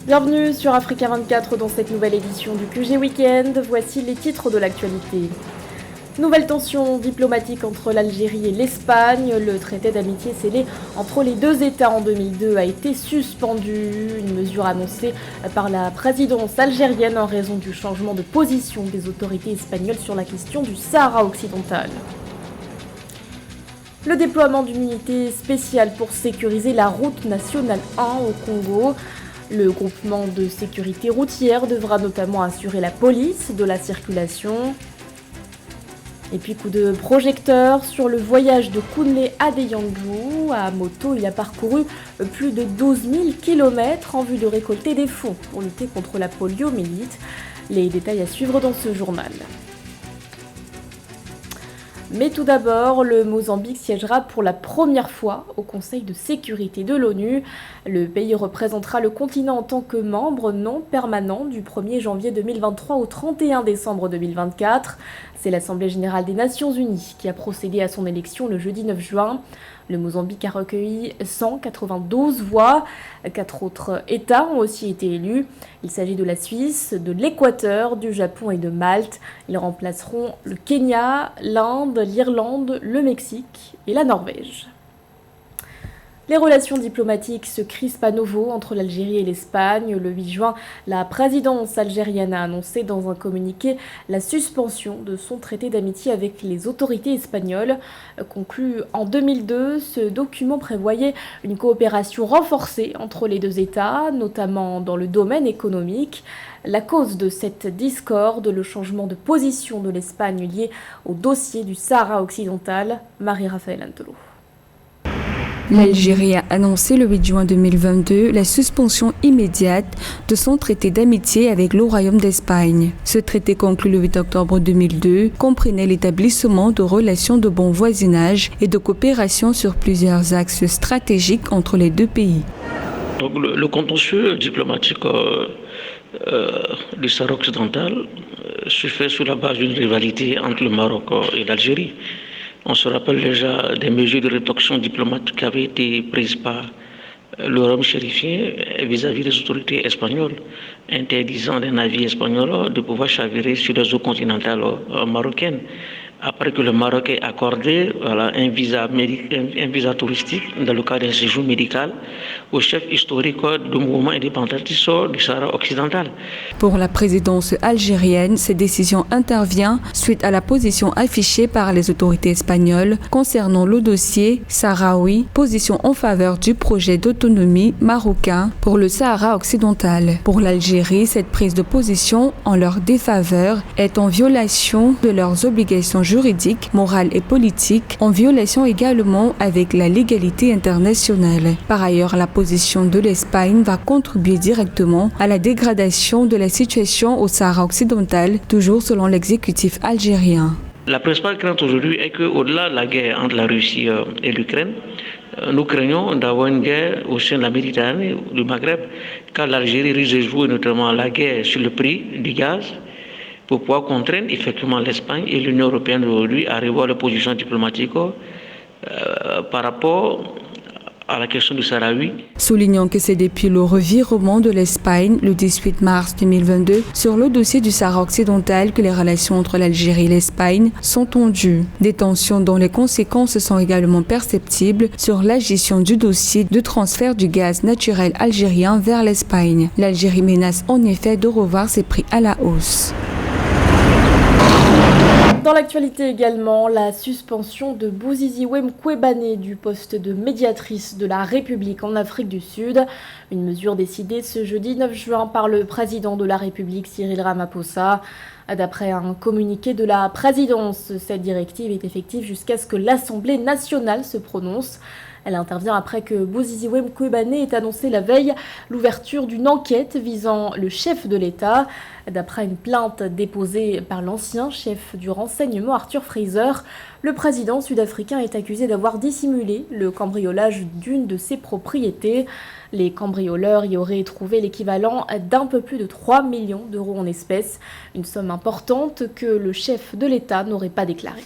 Bienvenue sur Africa 24 dans cette nouvelle édition du QG Weekend. Voici les titres de l'actualité. Nouvelle tension diplomatique entre l'Algérie et l'Espagne. Le traité d'amitié scellé entre les deux États en 2002 a été suspendu. Une mesure annoncée par la présidence algérienne en raison du changement de position des autorités espagnoles sur la question du Sahara occidental. Le déploiement d'une unité spéciale pour sécuriser la route nationale 1 au Congo. Le groupement de sécurité routière devra notamment assurer la police de la circulation. Et puis coup de projecteur sur le voyage de Kounlé Adeyandjou. À moto, il a parcouru plus de 12 000 km en vue de récolter des fonds pour lutter contre la poliomyélite. Les détails à suivre dans ce journal. Mais tout d'abord, le Mozambique siégera pour la première fois au Conseil de sécurité de l'ONU. Le pays représentera le continent en tant que membre non permanent du 1er janvier 2023 au 31 décembre 2024. C'est l'Assemblée générale des Nations unies qui a procédé à son élection le jeudi 9 juin. Le Mozambique a recueilli 192 voix. 4 autres États ont aussi été élus. Il s'agit de la Suisse, de l'Équateur, du Japon et de Malte. Ils remplaceront le Kenya, l'Inde, l'Irlande, le Mexique et la Norvège. Les relations diplomatiques se crispent à nouveau entre l'Algérie et l'Espagne. Le 8 juin, la présidence algérienne a annoncé dans un communiqué la suspension de son traité d'amitié avec les autorités espagnoles. Conclu en 2002, ce document prévoyait une coopération renforcée entre les deux États, notamment dans le domaine économique. La cause de cette discorde, le changement de position de l'Espagne lié au dossier du Sahara occidental. Marie-Raphaël Antelo. L'Algérie a annoncé le 8 juin 2022 la suspension immédiate de son traité d'amitié avec le Royaume d'Espagne. Ce traité conclu le 8 octobre 2002 comprenait l'établissement de relations de bon voisinage et de coopération sur plusieurs axes stratégiques entre les deux pays. Donc le contentieux diplomatique du Sahara occidental se fait sur la base d'une rivalité entre le Maroc et l'Algérie. On se rappelle déjà des mesures de rétorsion diplomatique qui avaient été prises par le Royaume chérifien vis-à-vis des autorités espagnoles, interdisant des navires espagnols de pouvoir chavirer sur les eaux continentales marocaines. Après que le Maroc ait accordé un visa touristique dans le cadre d'un séjour médical au chef historique du mouvement indépendantiste du Sahara occidental. Pour la présidence algérienne, cette décision intervient suite à la position affichée par les autorités espagnoles concernant le dossier sahraoui, position en faveur du projet d'autonomie marocain pour le Sahara occidental. Pour l'Algérie, cette prise de position en leur défaveur est en violation de leurs obligations juridiques, morales et politiques, en violation également avec la légalité internationale. Par ailleurs, la position de l'Espagne va contribuer directement à la dégradation de la situation au Sahara occidental, toujours selon l'exécutif algérien. La principale crainte aujourd'hui est qu'au-delà de la guerre entre la Russie et l'Ukraine, nous craignons d'avoir une guerre au sein de la Méditerranée, du Maghreb, car l'Algérie risque de jouer notamment la guerre sur le prix du gaz pour pouvoir contraindre effectivement l'Espagne et l'Union européenne aujourd'hui à revoir leur position diplomatique par rapport à la question du Sahraoui. Soulignant que c'est depuis le revirement de l'Espagne le 18 mars 2022 sur le dossier du Sahara occidental que les relations entre l'Algérie et l'Espagne sont tendues. Des tensions dont les conséquences sont également perceptibles sur la gestion du dossier de transfert du gaz naturel algérien vers l'Espagne. L'Algérie menace en effet de revoir ses prix à la hausse. Dans l'actualité également, la suspension de Bouzizi Mkwebane du poste de médiatrice de la République en Afrique du Sud. Une mesure décidée ce jeudi 9 juin par le président de la République Cyril Ramaphosa. D'après un communiqué de la présidence, cette directive est effective jusqu'à ce que l'Assemblée nationale se prononce. Elle intervient après que Bouzizi Mkwebane ait annoncé la veille l'ouverture d'une enquête visant le chef de l'État. D'après une plainte déposée par l'ancien chef du renseignement Arthur Fraser, le président sud-africain est accusé d'avoir dissimulé le cambriolage d'une de ses propriétés. Les cambrioleurs y auraient trouvé l'équivalent d'un peu plus de 3 millions d'euros en espèces, une somme importante que le chef de l'État n'aurait pas déclarée.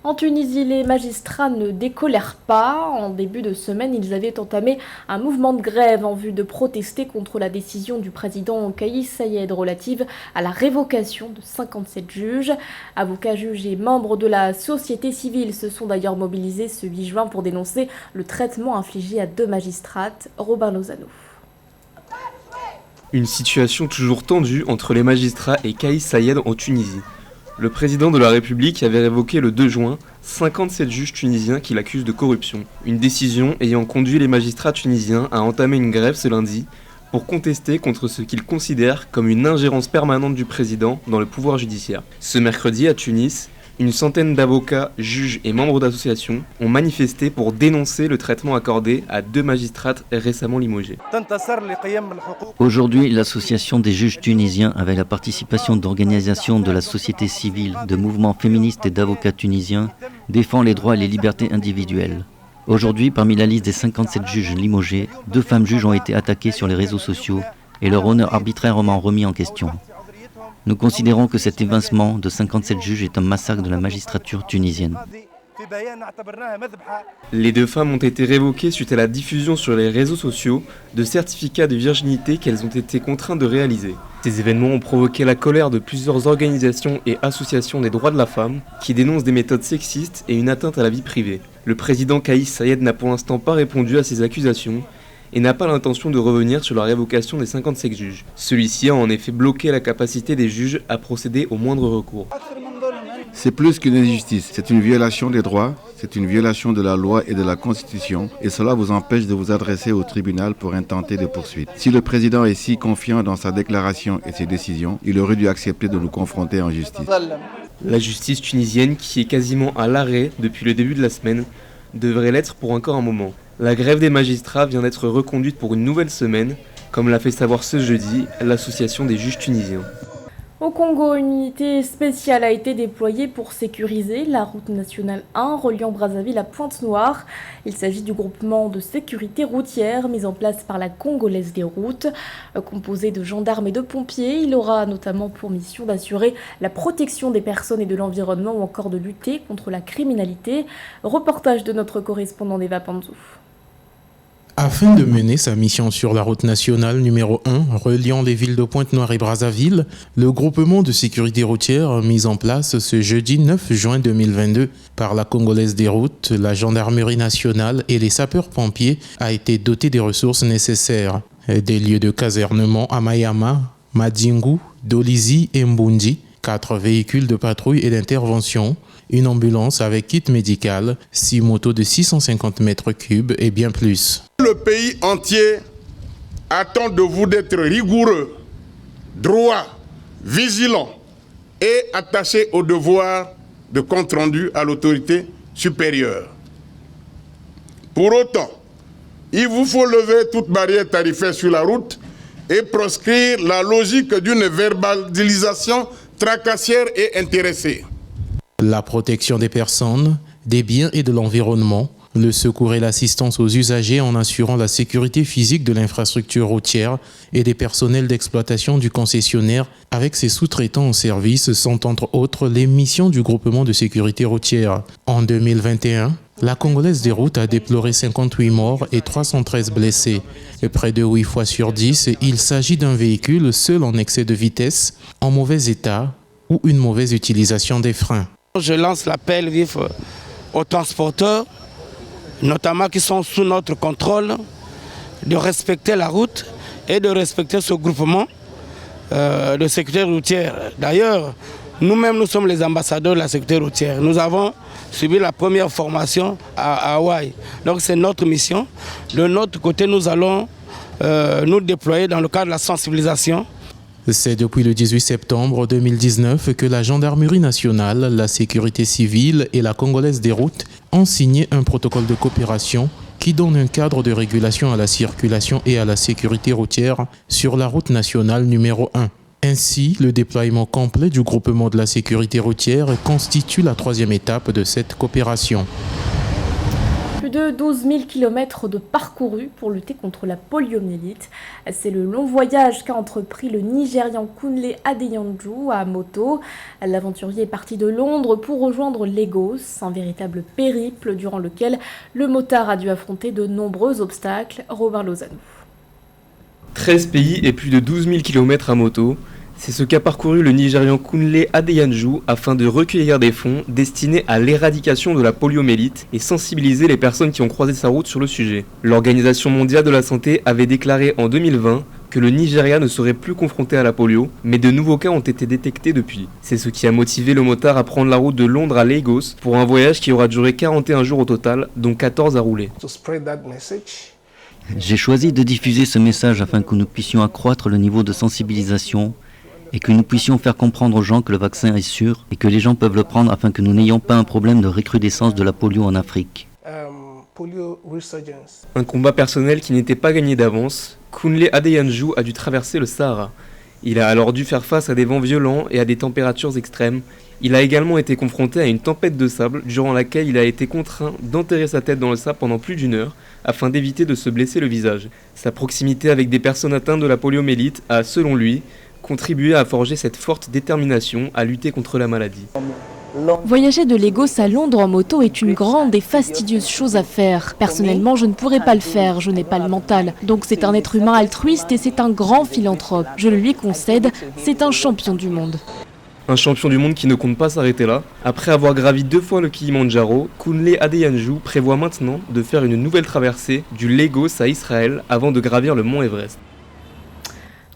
En Tunisie, les magistrats ne décolèrent pas. En début de semaine, ils avaient entamé un mouvement de grève en vue de protester contre la décision du président Kais Saied relative à la révocation de 57 juges. Avocats, juges et membres de la société civile se sont d'ailleurs mobilisés ce 8 juin pour dénoncer le traitement infligé à 2 magistrates. Robin Lozano. Une situation toujours tendue entre les magistrats et Kais Saied en Tunisie. Le président de la République avait révoqué le 2 juin 57 juges tunisiens qui l'accusent de corruption. Une décision ayant conduit les magistrats tunisiens à entamer une grève ce lundi pour contester contre ce qu'ils considèrent comme une ingérence permanente du président dans le pouvoir judiciaire. Ce mercredi à Tunis, une centaine d'avocats, juges et membres d'associations ont manifesté pour dénoncer le traitement accordé à 2 magistrates récemment limogées. Aujourd'hui, l'association des juges tunisiens, avec la participation d'organisations de la société civile, de mouvements féministes et d'avocats tunisiens, défend les droits et les libertés individuelles. Aujourd'hui, parmi la liste des 57 juges limogés, 2 femmes juges ont été attaquées sur les réseaux sociaux et leur honneur arbitrairement remis en question. Nous considérons que cet évincement de 57 juges est un massacre de la magistrature tunisienne. Les 2 femmes ont été révoquées suite à la diffusion sur les réseaux sociaux de certificats de virginité qu'elles ont été contraintes de réaliser. Ces événements ont provoqué la colère de plusieurs organisations et associations des droits de la femme qui dénoncent des méthodes sexistes et une atteinte à la vie privée. Le président Kais Saied n'a pour l'instant pas répondu à ces accusations et n'a pas l'intention de revenir sur la révocation des 57 juges. Celui-ci a en effet bloqué la capacité des juges à procéder au moindre recours. C'est plus qu'une injustice, c'est une violation des droits, c'est une violation de la loi et de la Constitution et cela vous empêche de vous adresser au tribunal pour intenter des poursuites. Si le président est si confiant dans sa déclaration et ses décisions, il aurait dû accepter de nous confronter en justice. La justice tunisienne, qui est quasiment à l'arrêt depuis le début de la semaine, devrait l'être pour encore un moment. La grève des magistrats vient d'être reconduite pour une nouvelle semaine, comme l'a fait savoir ce jeudi l'association des juges tunisiens. Au Congo, une unité spéciale a été déployée pour sécuriser la route nationale 1 reliant Brazzaville à Pointe-Noire. Il s'agit du groupement de sécurité routière mis en place par la Congolaise des routes. Composé de gendarmes et de pompiers, il aura notamment pour mission d'assurer la protection des personnes et de l'environnement ou encore de lutter contre la criminalité. Reportage de notre correspondant Neva Panzou. Afin de mener sa mission sur la route nationale numéro 1 reliant les villes de Pointe-Noire et Brazzaville, le groupement de sécurité routière mis en place ce jeudi 9 juin 2022 par la Congolaise des routes, la gendarmerie nationale et les sapeurs-pompiers a été doté des ressources nécessaires. Des lieux de casernement à Mayama, Madingu, Dolizi et Mbundi, 4 véhicules de patrouille et d'intervention, une ambulance avec kit médical, 6 motos de 650 mètres cubes et bien plus. Le pays entier attend de vous d'être rigoureux, droit, vigilant et attaché au devoir de compte rendu à l'autorité supérieure. Pour autant, il vous faut lever toute barrière tarifaire sur la route et proscrire la logique d'une verbalisation tracassière et intéressée. La protection des personnes, des biens et de l'environnement, le secours et l'assistance aux usagers en assurant la sécurité physique de l'infrastructure routière et des personnels d'exploitation du concessionnaire avec ses sous-traitants en service sont entre autres les missions du groupement de sécurité routière. En 2021, la Congolaise des routes a déploré 58 morts et 313 blessés. Et près de 8 fois sur 10, il s'agit d'un véhicule seul en excès de vitesse, en mauvais état ou une mauvaise utilisation des freins. Je lance l'appel vif aux transporteurs, notamment qui sont sous notre contrôle, de respecter la route et de respecter ce groupement de sécurité routière. D'ailleurs, nous-mêmes, nous sommes les ambassadeurs de la sécurité routière. Nous avons subi la première formation à Hawaï. Donc c'est notre mission. De notre côté, nous allons nous déployer dans le cadre de la sensibilisation. C'est depuis le 18 septembre 2019 que la Gendarmerie nationale, la sécurité civile et la Congolaise des routes ont signé un protocole de coopération qui donne un cadre de régulation à la circulation et à la sécurité routière sur la route nationale numéro 1. Ainsi, le déploiement complet du groupement de la sécurité routière constitue la 3e étape de cette coopération. Plus de 12 000 km de parcourus pour lutter contre la poliomyélite. C'est le long voyage qu'a entrepris le Nigérian Kunle Adeyanju à moto. L'aventurier est parti de Londres pour rejoindre Lagos, un véritable périple durant lequel le motard a dû affronter de nombreux obstacles. Robin Lozano. 13 pays et plus de 12 000 km à moto, c'est ce qu'a parcouru le Nigérian Kunle Adeyanju afin de recueillir des fonds destinés à l'éradication de la poliomyélite et sensibiliser les personnes qui ont croisé sa route sur le sujet. L'Organisation mondiale de la santé avait déclaré en 2020 que le Nigeria ne serait plus confronté à la polio, mais de nouveaux cas ont été détectés depuis. C'est ce qui a motivé le motard à prendre la route de Londres à Lagos pour un voyage qui aura duré 41 jours au total, dont 14 à rouler. J'ai choisi de diffuser ce message afin que nous puissions accroître le niveau de sensibilisation et que nous puissions faire comprendre aux gens que le vaccin est sûr et que les gens peuvent le prendre afin que nous n'ayons pas un problème de recrudescence de la polio en Afrique. Un combat personnel qui n'était pas gagné d'avance, Kunle Adeyanju a dû traverser le Sahara. Il a alors dû faire face à des vents violents et à des températures extrêmes. Il a également été confronté à une tempête de sable durant laquelle il a été contraint d'enterrer sa tête dans le sable pendant plus d'1 heure afin d'éviter de se blesser le visage. Sa proximité avec des personnes atteintes de la poliomyélite a, selon lui, contribué à forger cette forte détermination à lutter contre la maladie. Voyager de Lagos à Londres en moto est une grande et fastidieuse chose à faire. Personnellement, je ne pourrais pas le faire, je n'ai pas le mental. Donc c'est un être humain altruiste et c'est un grand philanthrope. Je le lui concède, c'est un champion du monde. Un champion du monde qui ne compte pas s'arrêter là. Après avoir gravi 2 fois le Kilimandjaro, Kunle Adeyanju prévoit maintenant de faire une nouvelle traversée du Lagos à Israël avant de gravir le mont Everest.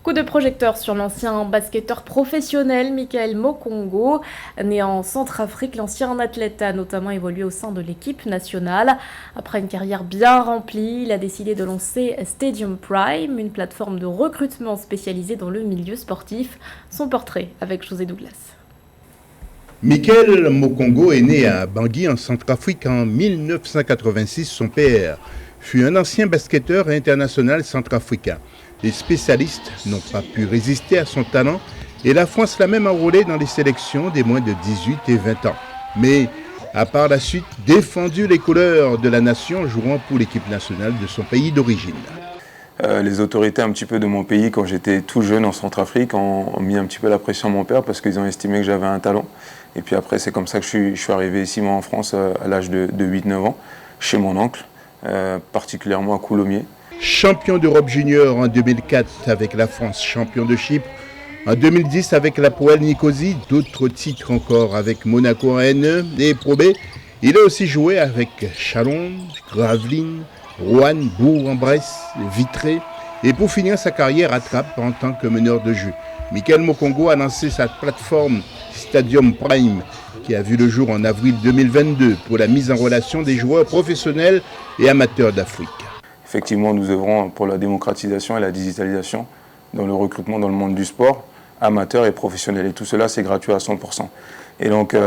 Coup de projecteur sur l'ancien basketteur professionnel Michael Mokongo. Né en Centrafrique, l'ancien athlète a notamment évolué au sein de l'équipe nationale. Après une carrière bien remplie, il a décidé de lancer Stadium Prime, une plateforme de recrutement spécialisée dans le milieu sportif. Son portrait avec José Douglas. Michael Mokongo est né à Bangui en Centrafrique en 1986. Son père fut un ancien basketteur international centrafricain. Les spécialistes n'ont pas pu résister à son talent et la France l'a même enrôlé dans les sélections des moins de 18 et 20 ans. Mais a par la suite défendu les couleurs de la nation jouant pour l'équipe nationale de son pays d'origine. Les autorités un petit peu de mon pays, quand j'étais tout jeune en Centrafrique, ont mis un petit peu la pression à mon père parce qu'ils ont estimé que j'avais un talent. Et puis après, c'est comme ça que je suis arrivé ici, moi, en France, à l'âge de 8-9 ans, chez mon oncle, particulièrement à Coulommiers. Champion d'Europe junior en 2004 avec la France, champion de Chypre en 2010 avec la Poel Nicosie, d'autres titres encore avec Monaco en N1 et Pro B. Il a aussi joué avec Chalon, Gravelines, Roanne, Bourg-en-Bresse, Vitré et pour finir sa carrière à Trappes en tant que meneur de jeu. Michael Mokongo a lancé sa plateforme Stadium Prime qui a vu le jour en avril 2022 pour la mise en relation des joueurs professionnels et amateurs d'Afrique. Effectivement, nous œuvrons pour la démocratisation et la digitalisation dans le recrutement dans le monde du sport, amateur et professionnel. Et tout cela, c'est gratuit à 100%. Et donc,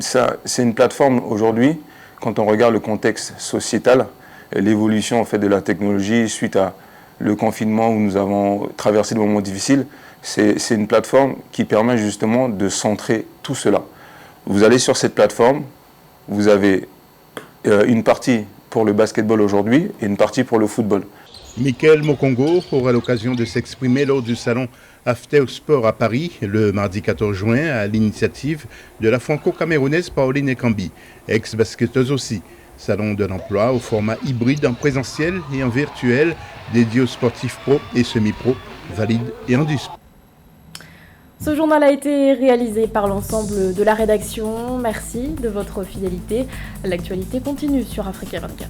ça, c'est une plateforme aujourd'hui, quand on regarde le contexte sociétal, l'évolution en fait, de la technologie suite à le confinement où nous avons traversé des moments difficiles, c'est une plateforme qui permet justement de centrer tout cela. Vous allez sur cette plateforme, vous avez une partie pour le basketball aujourd'hui et une partie pour le football. Michael Mokongo aura l'occasion de s'exprimer lors du salon After Sport à Paris le mardi 14 juin à l'initiative de la franco-camerounaise Pauline Ekambi, ex-basketteuse aussi. Salon de l'emploi au format hybride en présentiel et en virtuel dédié aux sportifs pro et semi-pro, valides et handisport. Ce journal a été réalisé par l'ensemble de la rédaction. Merci de votre fidélité. L'actualité continue sur Africa 24.